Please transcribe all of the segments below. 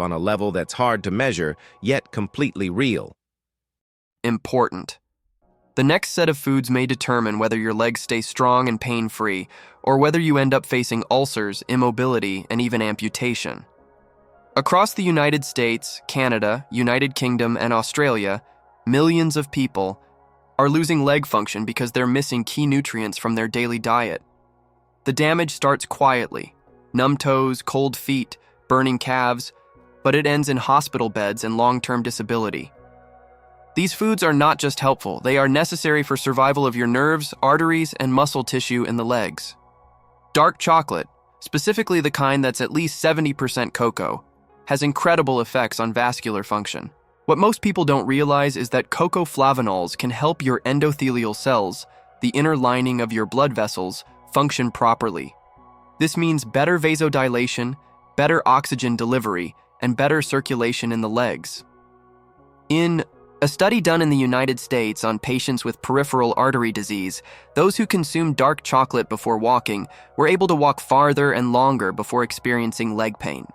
on a level that's hard to measure, yet completely real. Important. The next set of foods may determine whether your legs stay strong and pain-free, or whether you end up facing ulcers, immobility, and even amputation. Across the United States, Canada, United Kingdom, and Australia, millions of people are losing leg function because they're missing key nutrients from their daily diet. The damage starts quietly: numb toes, cold feet, burning calves, but it ends in hospital beds and long-term disability. These foods are not just helpful, they are necessary for survival of your nerves, arteries, and muscle tissue in the legs. Dark chocolate, specifically the kind that's at least 70% cocoa, has incredible effects on vascular function. What most people don't realize is that cocoa flavonols can help your endothelial cells, the inner lining of your blood vessels, function properly. This means better vasodilation, better oxygen delivery, and better circulation in the legs. In a study done in the United States on patients with peripheral artery disease, those who consumed dark chocolate before walking were able to walk farther and longer before experiencing leg pain.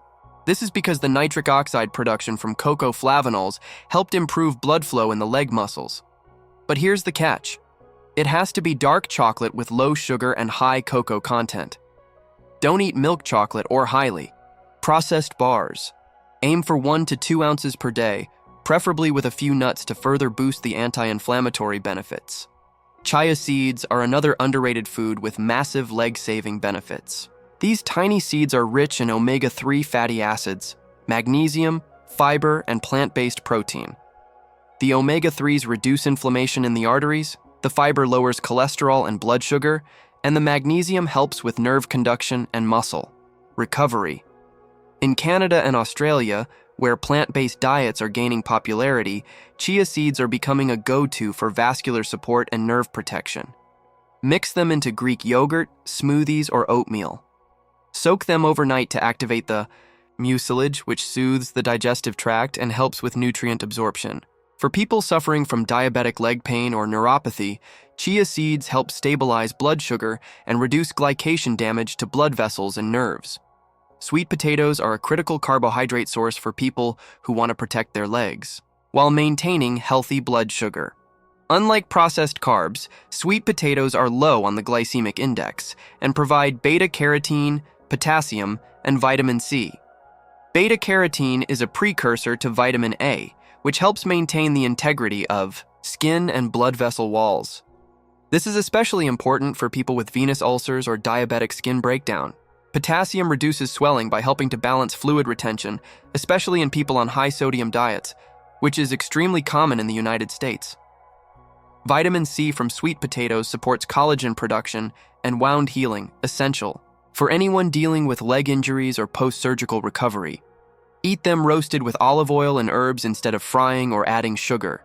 This is because the nitric oxide production from cocoa flavonols helped improve blood flow in the leg muscles. But here's the catch. It has to be dark chocolate with low sugar and high cocoa content. Don't eat milk chocolate or highly processed bars. Aim for 1 to 2 ounces per day, preferably with a few nuts to further boost the anti-inflammatory benefits. Chia seeds are another underrated food with massive leg-saving benefits. These tiny seeds are rich in omega-3 fatty acids, magnesium, fiber, and plant-based protein. The omega-3s reduce inflammation in the arteries, the fiber lowers cholesterol and blood sugar, and the magnesium helps with nerve conduction and muscle recovery. In Canada and Australia, where plant-based diets are gaining popularity, chia seeds are becoming a go-to for vascular support and nerve protection. Mix them into Greek yogurt, smoothies, or oatmeal. Soak them overnight to activate the mucilage, which soothes the digestive tract and helps with nutrient absorption. For people suffering from diabetic leg pain or neuropathy, chia seeds help stabilize blood sugar and reduce glycation damage to blood vessels and nerves. Sweet potatoes are a critical carbohydrate source for people who want to protect their legs, while maintaining healthy blood sugar. Unlike processed carbs, sweet potatoes are low on the glycemic index and provide beta-carotene, potassium, and vitamin C. Beta-carotene is a precursor to vitamin A, which helps maintain the integrity of skin and blood vessel walls. This is especially important for people with venous ulcers or diabetic skin breakdown. Potassium reduces swelling by helping to balance fluid retention, especially in people on high-sodium diets, which is extremely common in the United States. Vitamin C from sweet potatoes supports collagen production and wound healing, essential for anyone dealing with leg injuries or post-surgical recovery. Eat them roasted with olive oil and herbs instead of frying or adding sugar.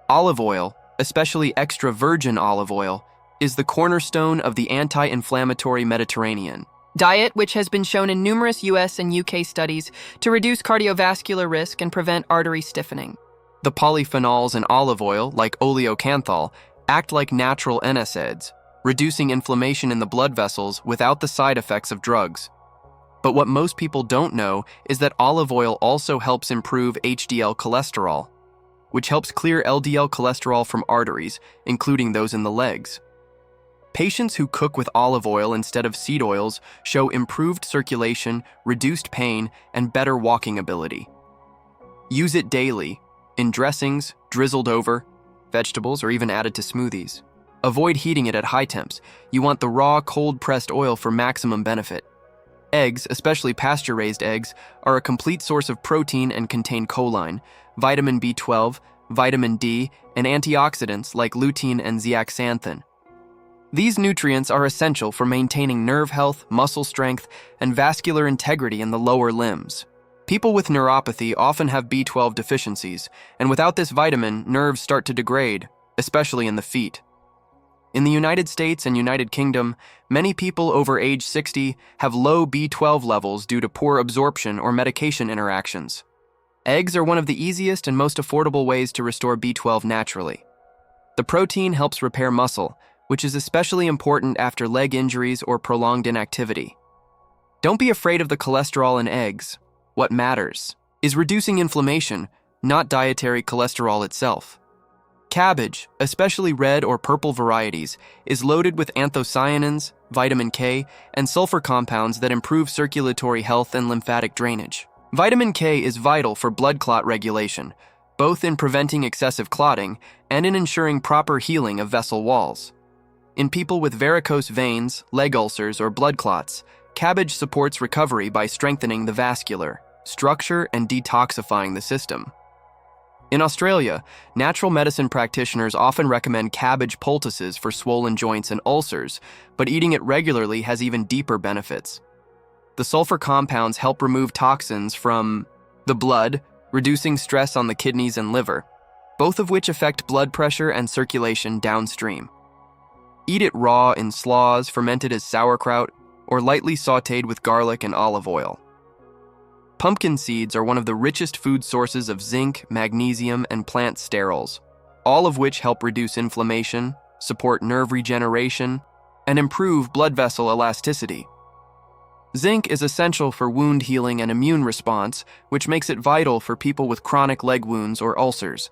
Olive oil, especially extra virgin olive oil, is the cornerstone of the anti-inflammatory Mediterranean diet, which has been shown in numerous US and UK studies to reduce cardiovascular risk and prevent artery stiffening. The polyphenols in olive oil, like oleocanthal, act like natural NSAIDs, reducing inflammation in the blood vessels without the side effects of drugs. But what most people don't know is that olive oil also helps improve HDL cholesterol, which helps clear LDL cholesterol from arteries, including those in the legs. Patients who cook with olive oil instead of seed oils show improved circulation, reduced pain, and better walking ability. Use it daily, in dressings, drizzled over vegetables, or even added to smoothies. Avoid heating it at high temps. You want the raw, cold-pressed oil for maximum benefit. Eggs, especially pasture-raised eggs, are a complete source of protein and contain choline, vitamin B12, vitamin D, and antioxidants like lutein and zeaxanthin. These nutrients are essential for maintaining nerve health, muscle strength, and vascular integrity in the lower limbs. People with neuropathy often have B12 deficiencies, and without this vitamin, nerves start to degrade, especially in the feet. In the United States and United Kingdom, many people over age 60 have low B12 levels due to poor absorption or medication interactions. Eggs are one of the easiest and most affordable ways to restore B12 naturally. The protein helps repair muscle, which is especially important after leg injuries or prolonged inactivity. Don't be afraid of the cholesterol in eggs. What matters is reducing inflammation, not dietary cholesterol itself. Cabbage, especially red or purple varieties, is loaded with anthocyanins, vitamin K, and sulfur compounds that improve circulatory health and lymphatic drainage. Vitamin K is vital for blood clot regulation, both in preventing excessive clotting and in ensuring proper healing of vessel walls. In people with varicose veins, leg ulcers, or blood clots, cabbage supports recovery by strengthening the vascular structure and detoxifying the system. In Australia, natural medicine practitioners often recommend cabbage poultices for swollen joints and ulcers, but eating it regularly has even deeper benefits. The sulfur compounds help remove toxins from the blood, reducing stress on the kidneys and liver, both of which affect blood pressure and circulation downstream. Eat it raw in slaws, fermented as sauerkraut, or lightly sautéed with garlic and olive oil. Pumpkin seeds are one of the richest food sources of zinc, magnesium, and plant sterols, all of which help reduce inflammation, support nerve regeneration, and improve blood vessel elasticity. Zinc is essential for wound healing and immune response, which makes it vital for people with chronic leg wounds or ulcers.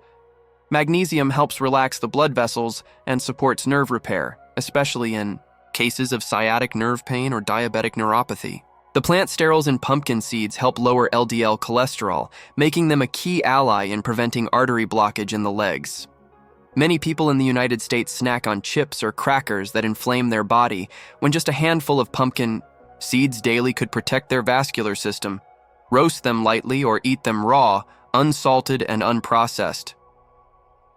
Magnesium helps relax the blood vessels and supports nerve repair, especially in cases of sciatic nerve pain or diabetic neuropathy. The plant sterols in pumpkin seeds help lower LDL cholesterol, making them a key ally in preventing artery blockage in the legs. Many people in the United States snack on chips or crackers that inflame their body, when just a handful of pumpkin seeds daily could protect their vascular system. Roast them lightly or eat them raw, unsalted and unprocessed.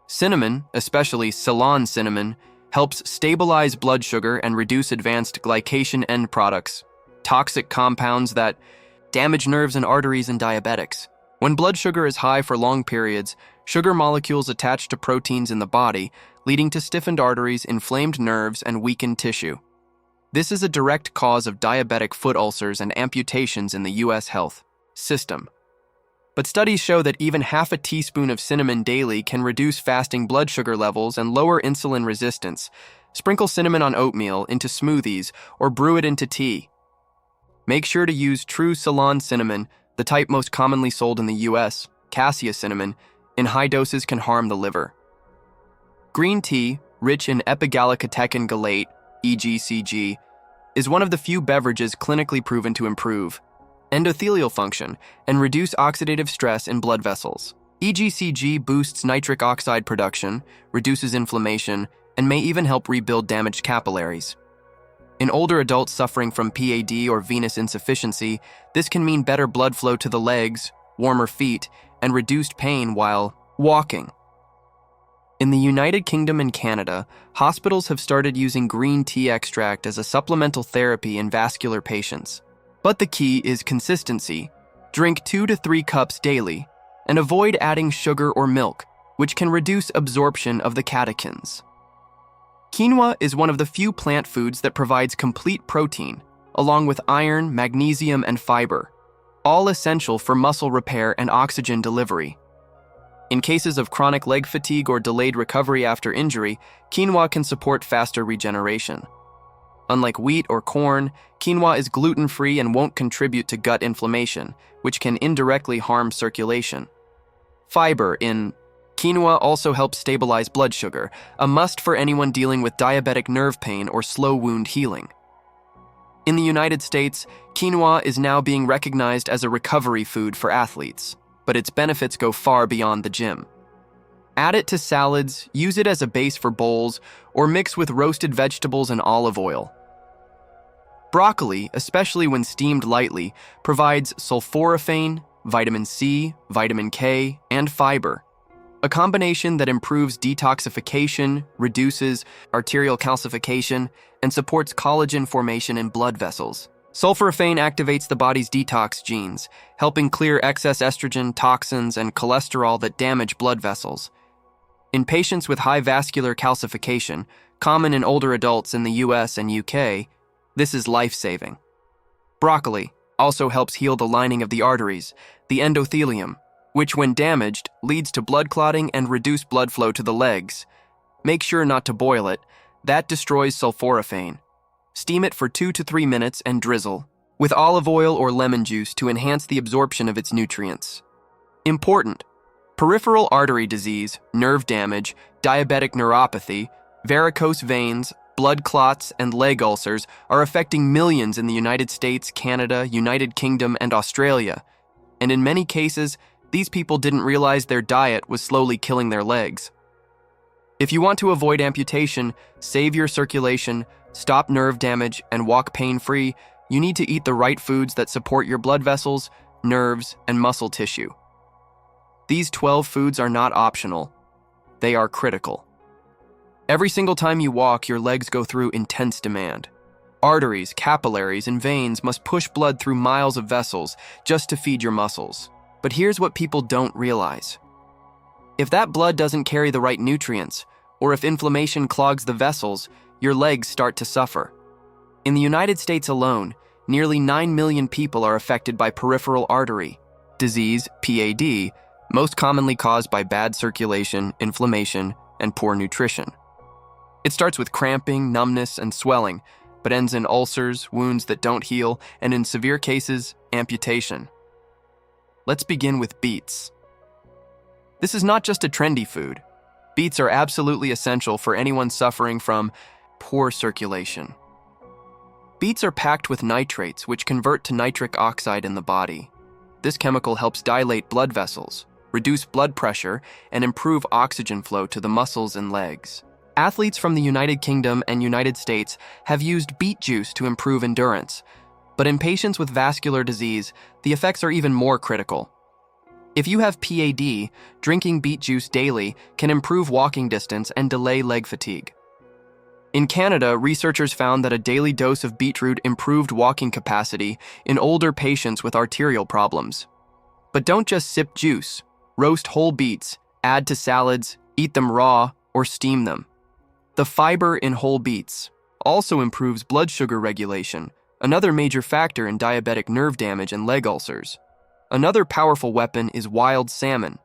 Cinnamon, especially Ceylon cinnamon, helps stabilize blood sugar and reduce advanced glycation end products, toxic compounds that damage nerves and arteries in diabetics. When blood sugar is high for long periods, sugar molecules attach to proteins in the body, leading to stiffened arteries, inflamed nerves, and weakened tissue. This is a direct cause of diabetic foot ulcers and amputations in the U.S. health system. But studies show that even half a teaspoon of cinnamon daily can reduce fasting blood sugar levels and lower insulin resistance. Sprinkle cinnamon on oatmeal, into smoothies, or brew it into tea. Make sure to use true Ceylon cinnamon, the type most commonly sold in the U.S., cassia cinnamon, in high doses can harm the liver. Green tea, rich in epigallocatechin gallate, EGCG, is one of the few beverages clinically proven to improve endothelial function and reduce oxidative stress in blood vessels. EGCG boosts nitric oxide production, reduces inflammation, and may even help rebuild damaged capillaries. In older adults suffering from PAD or venous insufficiency, this can mean better blood flow to the legs, warmer feet, and reduced pain while walking. In the United Kingdom and Canada, hospitals have started using green tea extract as a supplemental therapy in vascular patients. But the key is consistency. Drink 2 to 3 cups daily, and avoid adding sugar or milk, which can reduce absorption of the catechins. Quinoa is one of the few plant foods that provides complete protein, along with iron, magnesium, and fiber, all essential for muscle repair and oxygen delivery. In cases of chronic leg fatigue or delayed recovery after injury, quinoa can support faster regeneration. Unlike wheat or corn, quinoa is gluten-free and won't contribute to gut inflammation, which can indirectly harm circulation. Fiber in quinoa also helps stabilize blood sugar, a must for anyone dealing with diabetic nerve pain or slow wound healing. In the United States, quinoa is now being recognized as a recovery food for athletes, but its benefits go far beyond the gym. Add it to salads, use it as a base for bowls, or mix with roasted vegetables and olive oil. Broccoli, especially when steamed lightly, provides sulforaphane, vitamin C, vitamin K, and fiber, a combination that improves detoxification, reduces arterial calcification, and supports collagen formation in blood vessels. Sulforaphane activates the body's detox genes, helping clear excess estrogen, toxins, and cholesterol that damage blood vessels. In patients with high vascular calcification, common in older adults in the US and UK, this is life-saving. Broccoli also helps heal the lining of the arteries, the endothelium, which when damaged leads to blood clotting and reduced blood flow to the legs. Make sure not to boil it, that destroys sulforaphane. Steam it for 2 to 3 minutes and drizzle. with olive oil or lemon juice to enhance the absorption of its nutrients. Important: peripheral artery disease, nerve damage, diabetic neuropathy, varicose veins, blood clots, and leg ulcers are affecting millions in the United States, Canada, United Kingdom, and Australia. And in many cases, these people didn't realize their diet was slowly killing their legs. If you want to avoid amputation, save your circulation, stop nerve damage, and walk pain-free, you need to eat the right foods that support your blood vessels, nerves, and muscle tissue. These 12 foods are not optional. They are critical. Every single time you walk, your legs go through intense demand. Arteries, capillaries, and veins must push blood through miles of vessels just to feed your muscles. But here's what people don't realize. If that blood doesn't carry the right nutrients, or if inflammation clogs the vessels, your legs start to suffer. In the United States alone, nearly 9 million people are affected by peripheral artery disease, PAD, most commonly caused by bad circulation, inflammation, and poor nutrition. It starts with cramping, numbness, and swelling, but ends in ulcers, wounds that don't heal, and in severe cases, amputation. Let's begin with beets. This is not just a trendy food. Beets are absolutely essential for anyone suffering from poor circulation. Beets are packed with nitrates, which convert to nitric oxide in the body. This chemical helps dilate blood vessels, reduce blood pressure, and improve oxygen flow to the muscles and legs. Athletes from the United Kingdom and United States have used beet juice to improve endurance, but in patients with vascular disease, the effects are even more critical. If you have PAD, drinking beet juice daily can improve walking distance and delay leg fatigue. In Canada, researchers found that a daily dose of beetroot improved walking capacity in older patients with arterial problems. But don't just sip juice. Roast whole beets, add to salads, eat them raw, or steam them. The fiber in whole beets also improves blood sugar regulation, another major factor in diabetic nerve damage and leg ulcers. Another powerful weapon is wild salmon.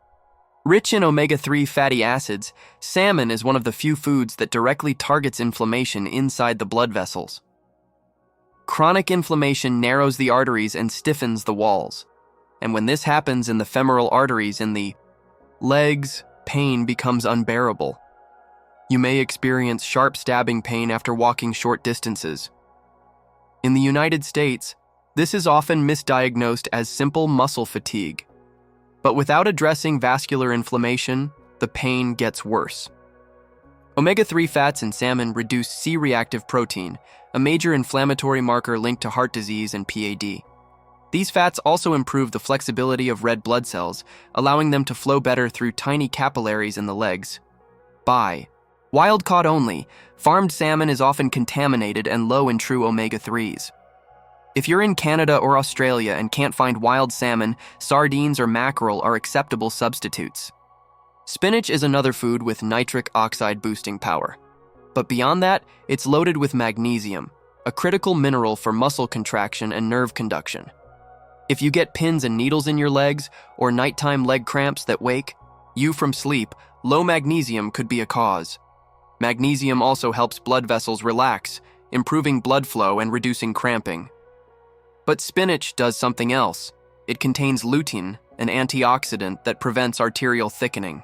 Rich in omega-3 fatty acids, salmon is one of the few foods that directly targets inflammation inside the blood vessels. Chronic inflammation narrows the arteries and stiffens the walls. And when this happens in the femoral arteries in the legs, pain becomes unbearable. You may experience sharp stabbing pain after walking short distances. In the United States, this is often misdiagnosed as simple muscle fatigue. But without addressing vascular inflammation, the pain gets worse. Omega-3 fats in salmon reduce C-reactive protein, a major inflammatory marker linked to heart disease and PAD. These fats also improve the flexibility of red blood cells, allowing them to flow better through tiny capillaries in the legs. Buy. Wild-caught only, farmed salmon is often contaminated and low in true omega-3s. If you're in Canada or Australia and can't find wild salmon, sardines or mackerel are acceptable substitutes. Spinach is another food with nitric oxide boosting power. But beyond that, it's loaded with magnesium, a critical mineral for muscle contraction and nerve conduction. If you get pins and needles in your legs or nighttime leg cramps that wake you from sleep, low magnesium could be a cause. Magnesium also helps blood vessels relax, improving blood flow and reducing cramping. But spinach does something else. It contains lutein, an antioxidant that prevents arterial thickening.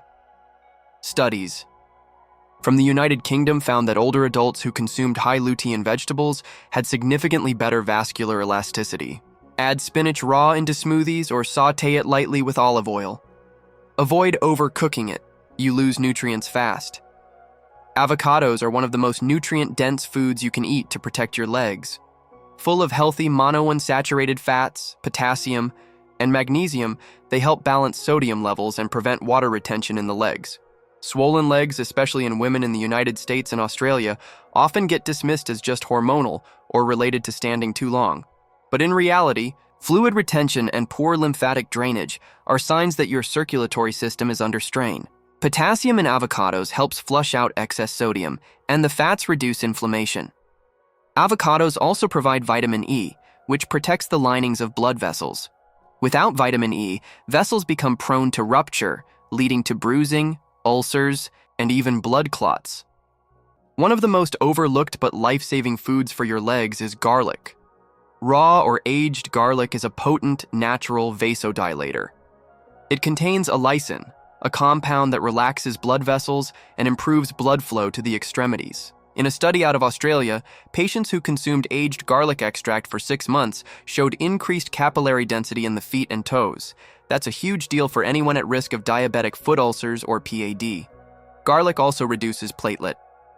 Studies from the United Kingdom found that older adults who consumed high lutein vegetables had significantly better vascular elasticity. Add spinach raw into smoothies or saute it lightly with olive oil. Avoid overcooking it. You lose nutrients fast. Avocados are one of the most nutrient-dense foods you can eat to protect your legs. Full of healthy monounsaturated fats, potassium, and magnesium, they help balance sodium levels and prevent water retention in the legs. Swollen legs, especially in women in the United States and Australia, often get dismissed as just hormonal or related to standing too long. But in reality, fluid retention and poor lymphatic drainage are signs that your circulatory system is under strain. Potassium in avocados helps flush out excess sodium, and the fats reduce inflammation. Avocados also provide vitamin E, which protects the linings of blood vessels. Without vitamin E, vessels become prone to rupture, leading to bruising, ulcers, and even blood clots. One of the most overlooked but life-saving foods for your legs is garlic. Raw or aged garlic is a potent, natural vasodilator. It contains allicin, a compound that relaxes blood vessels and improves blood flow to the extremities. In a study out of Australia, patients who consumed aged garlic extract for 6 months showed increased capillary density in the feet and toes. That's a huge deal for anyone at risk of diabetic foot ulcers or PAD. Garlic also reduces platelet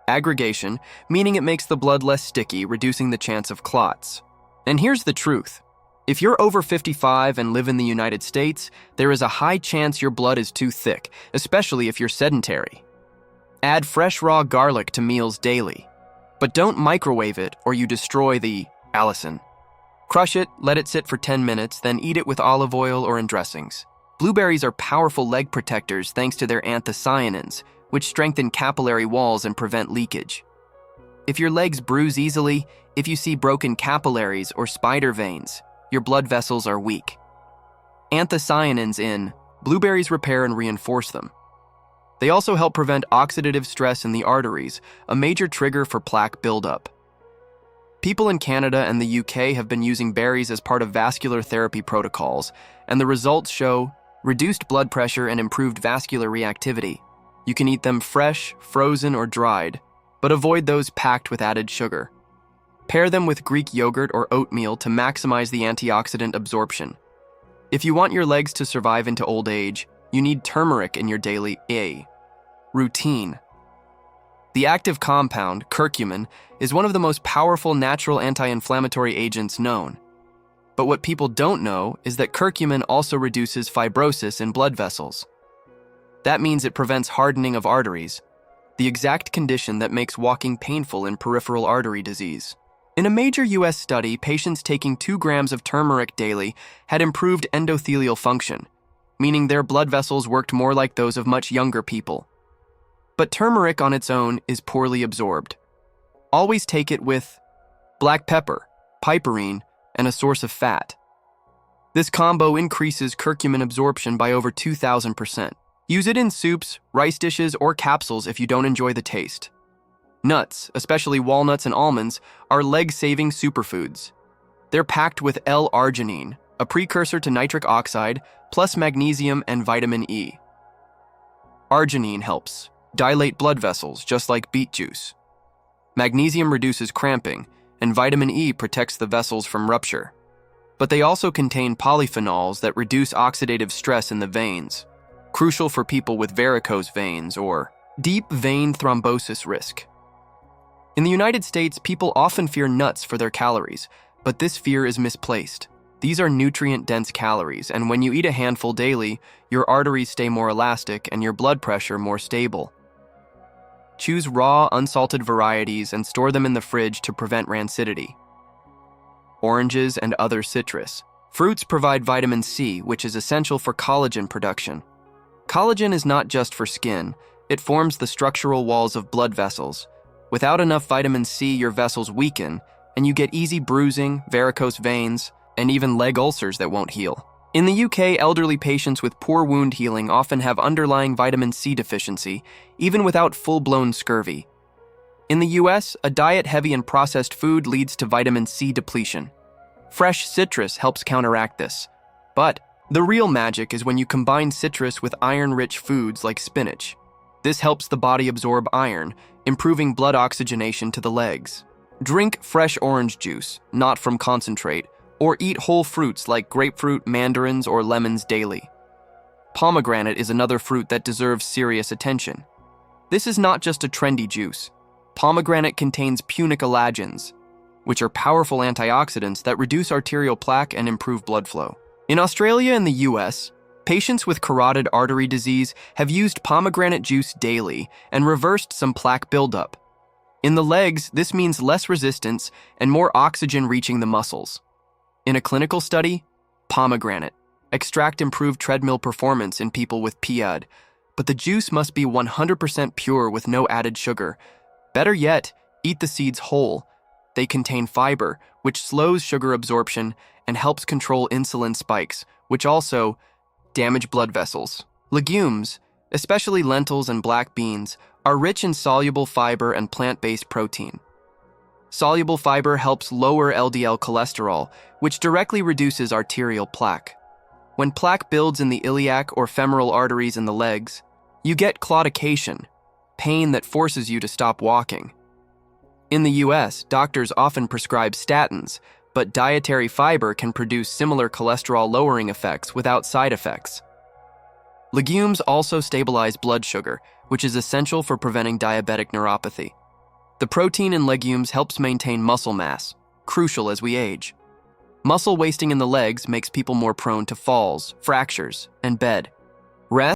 aggregation, meaning it makes the blood less sticky, reducing the chance of clots. And here's the truth. If you're over 55 and live in the United States, there is a high chance your blood is too thick, especially if you're sedentary. Add fresh raw garlic to meals daily. But don't microwave it or you destroy the allicin. Crush it, let it sit for 10 minutes, then eat it with olive oil or in dressings. Blueberries are powerful leg protectors thanks to their anthocyanins, which strengthen capillary walls and prevent leakage. If your legs bruise easily, if you see broken capillaries or spider veins, your blood vessels are weak. Anthocyanins in blueberries repair and reinforce them. They also help prevent oxidative stress in the arteries, a major trigger for plaque buildup. People in Canada and the UK have been using berries as part of vascular therapy protocols, and the results show reduced blood pressure and improved vascular reactivity. You can eat them fresh, frozen, or dried, but avoid those packed with added sugar. Pair them with Greek yogurt or oatmeal to maximize the antioxidant absorption. If you want your legs to survive into old age, you need turmeric in your daily routine. The active compound, curcumin, is one of the most powerful natural anti-inflammatory agents known. But what people don't know is that curcumin also reduces fibrosis in blood vessels. That means it prevents hardening of arteries, the exact condition that makes walking painful in peripheral artery disease. In a major US study, patients taking 2 grams of turmeric daily had improved endothelial function, meaning their blood vessels worked more like those of much younger people. But turmeric on its own is poorly absorbed. Always take it with black pepper, piperine, and a source of fat. This combo increases curcumin absorption by over 2,000%. Use it in soups, rice dishes, or capsules if you don't enjoy the taste. Nuts, especially walnuts and almonds, are leg-saving superfoods. They're packed with L-arginine, a precursor to nitric oxide, plus magnesium and vitamin E. Arginine helps dilate blood vessels, just like beet juice. Magnesium reduces cramping, and vitamin E protects the vessels from rupture. But they also contain polyphenols that reduce oxidative stress in the veins, crucial for people with varicose veins or deep vein thrombosis risk. In the United States, people often fear nuts for their calories, but this fear is misplaced. These are nutrient-dense calories, and when you eat a handful daily, your arteries stay more elastic and your blood pressure more stable. Choose raw, unsalted varieties and store them in the fridge to prevent rancidity. Oranges and other citrus. Fruits provide vitamin C, which is essential for collagen production. Collagen is not just for skin, it forms the structural walls of blood vessels. Without enough vitamin C, your vessels weaken, and you get easy bruising, varicose veins, and even leg ulcers that won't heal. In the UK, elderly patients with poor wound healing often have underlying vitamin C deficiency, even without full-blown scurvy. In the US, a diet heavy in processed food leads to vitamin C depletion. Fresh citrus helps counteract this. But the real magic is when you combine citrus with iron-rich foods like spinach. This helps the body absorb iron, improving blood oxygenation to the legs. Drink fresh orange juice, not from concentrate, or eat whole fruits like grapefruit, mandarins, or lemons daily. Pomegranate is another fruit that deserves serious attention. This is not just a trendy juice. Pomegranate contains punicalagins, which are powerful antioxidants that reduce arterial plaque and improve blood flow. In Australia and the US, patients with carotid artery disease have used pomegranate juice daily and reversed some plaque buildup. In the legs, this means less resistance and more oxygen reaching the muscles. In a clinical study, pomegranate extract improved treadmill performance in people with PAD, but the juice must be 100% pure with no added sugar. Better yet, eat the seeds whole. They contain fiber, which slows sugar absorption and helps control insulin spikes, which also damage blood vessels. Legumes, especially lentils and black beans, are rich in soluble fiber and plant-based protein. Soluble fiber helps lower LDL cholesterol, which directly reduces arterial plaque. When plaque builds in the iliac or femoral arteries in the legs, you get claudication, pain that forces you to stop walking. In the US, doctors often prescribe statins, but dietary fiber can produce similar cholesterol-lowering effects without side effects. Legumes also stabilize blood sugar, which is essential for preventing diabetic neuropathy. The protein in legumes helps maintain muscle mass, crucial as we age. Muscle wasting in the legs makes people more prone to falls, fractures, and bed rest.